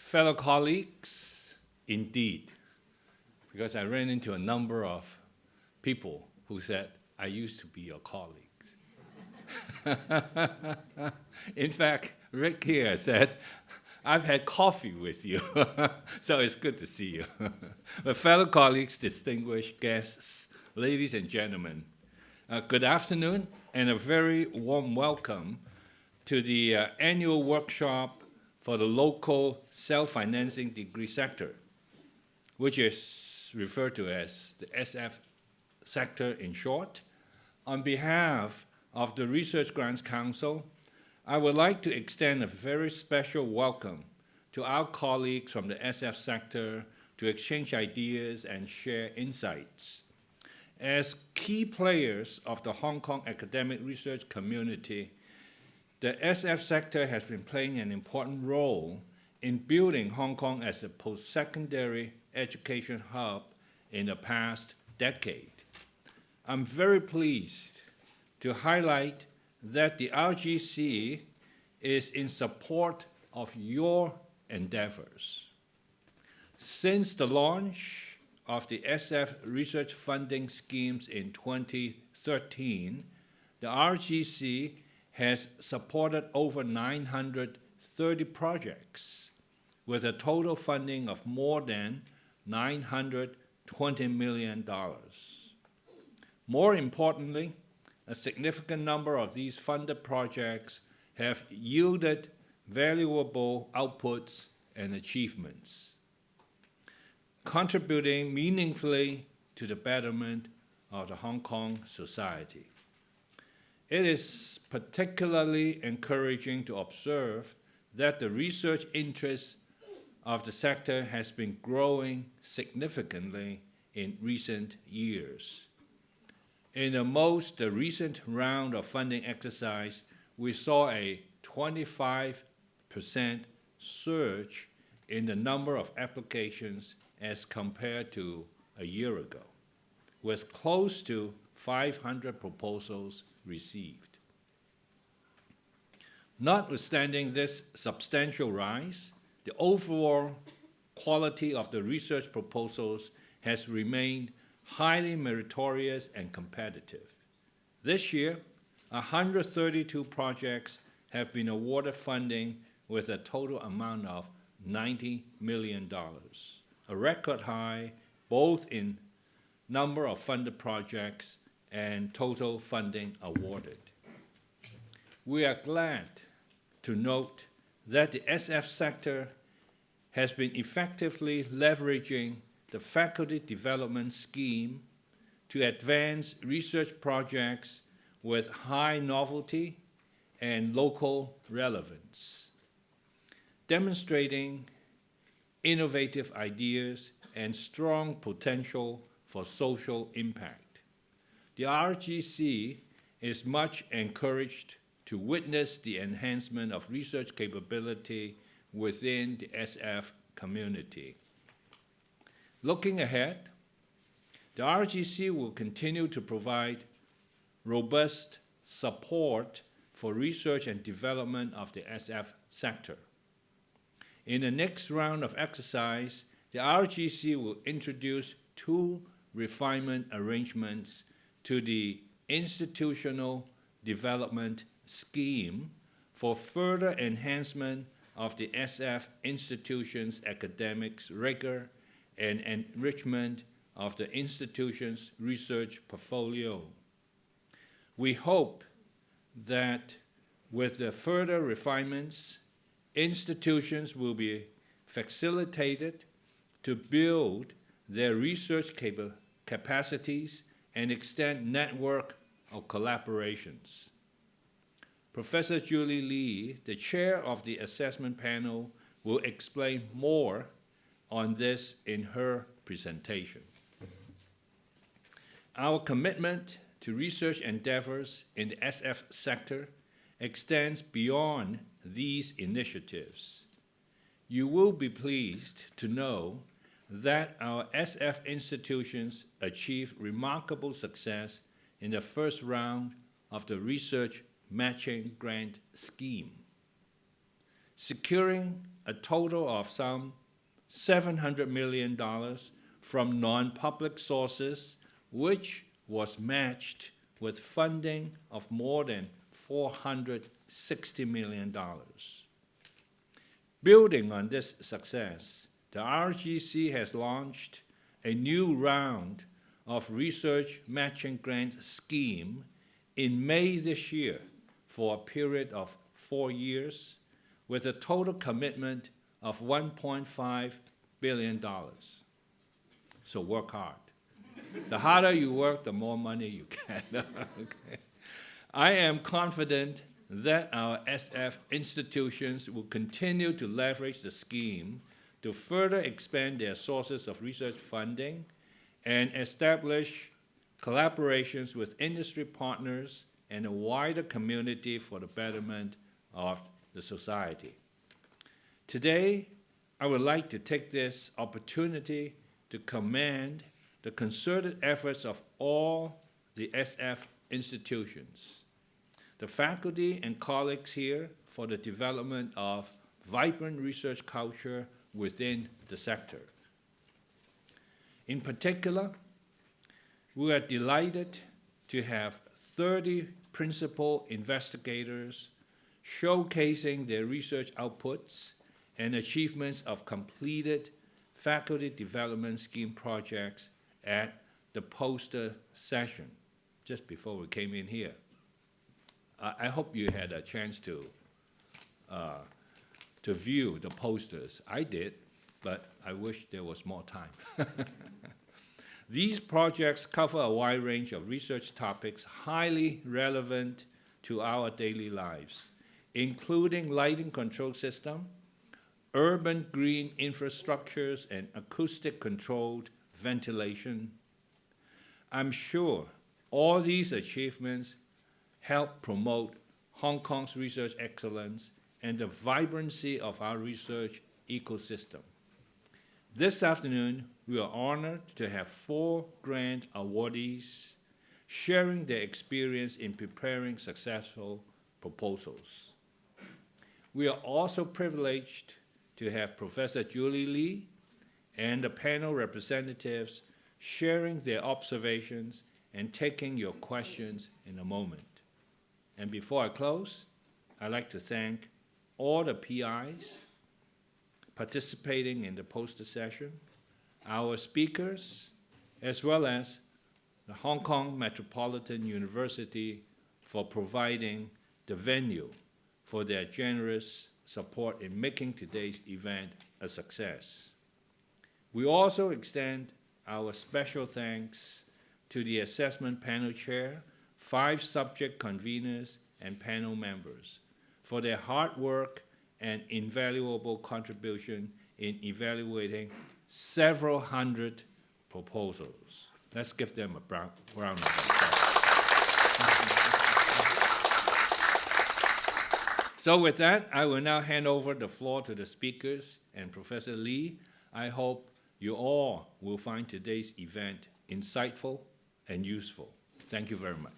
Fellow colleagues, indeed, because I ran into a number of people who said, I used to be your colleagues. In fact, Rick here said, I've had coffee with you, so it's good to see you. But fellow colleagues, distinguished guests, ladies and gentlemen, good afternoon and a very warm welcome to the annual workshop for the local self-financing degree sector, which is referred to as the SF sector in short. On behalf of the Research Grants Council, I would like to extend a very special welcome to our colleagues from the SF sector to exchange ideas and share insights. As key players of the Hong Kong academic research community, the SF sector has been playing an important role in building Hong Kong as a post-secondary education hub in the past decade. I'm very pleased to highlight that the RGC is in support of your endeavors. Since the launch of the SF research funding schemes in 2013, the RGC has supported over 930 projects with a total funding of more than $920 million. More importantly, a significant number of these funded projects have yielded valuable outputs and achievements, contributing meaningfully to the betterment of the Hong Kong society. It is particularly encouraging to observe that the research interest of the sector has been growing significantly in recent years. In the most recent round of funding exercise, we saw a 25% surge in the number of applications as compared to a year ago, with close to 500 proposals received. Notwithstanding this substantial rise, the overall quality of the research proposals has remained highly meritorious and competitive. This year, 132 projects have been awarded funding with a total amount of $90 million, a record high both in number of funded projects and total funding awarded. We are glad to note that the SF sector has been effectively leveraging the faculty development scheme to advance research projects with high novelty and local relevance, demonstrating innovative ideas and strong potential for social impact. The RGC is much encouraged to witness the enhancement of research capability within the SF community. Looking ahead, the RGC will continue to provide robust support for research and development of the SF sector. In the next round of exercise, the RGC will introduce 2 refinement arrangements to the institutional development scheme for further enhancement of the SF institution's academics rigor and enrichment of the institution's research portfolio. We hope that with the further refinements, institutions will be facilitated to build their research capacities and extend network of collaborations. Professor Julie Lee, the chair of the assessment panel, will explain more on this in her presentation. Our commitment to research endeavors in the SF sector extends beyond these initiatives. You will be pleased to know that our SF institutions achieved remarkable success in the first round of the research matching grant scheme, securing a total of some $700 million from non-public sources, which was matched with funding of more than $460 million. Building on this success, the RGC has launched a new round of research matching grant scheme in May this year for a period of 4 years with a total commitment of $1.5 billion. So work hard. The harder you work, the more money you get. Okay. I am confident that our SF institutions will continue to leverage the scheme to further expand their sources of research funding and establish collaborations with industry partners and a wider community for the betterment of the society. Today, I would like to take this opportunity to commend the concerted efforts of all the SF institutions, the faculty and colleagues here for the development of vibrant research culture within the sector. In particular, we are delighted to have 30 principal investigators showcasing their research outputs and achievements of completed faculty development scheme projects at the poster session just before we came in here. I hope you had a chance to view the posters. I did, but I wish there was more time. These projects cover a wide range of research topics highly relevant to our daily lives, including lighting control system, urban green infrastructures, and acoustic-controlled ventilation. I'm sure all these achievements help promote Hong Kong's research excellence and the vibrancy of our research ecosystem. This afternoon, we are honored to have 4 grant awardees sharing their experience in preparing successful proposals. We are also privileged to have Professor Julie Lee and the panel representatives sharing their observations and taking your questions in a moment. And before I close, I'd like to thank all the PIs participating in the poster session, our speakers, as well as the Hong Kong Metropolitan University for providing the venue for their generous support in making today's event a success. We also extend our special thanks to the assessment panel chair, 5 subject conveners, and panel members for their hard work and invaluable contribution in evaluating several hundred proposals. Let's give them a round of applause. So with that, I will now hand over the floor to the speakers and Professor Lee. I hope you all will find today's event insightful and useful. Thank you very much.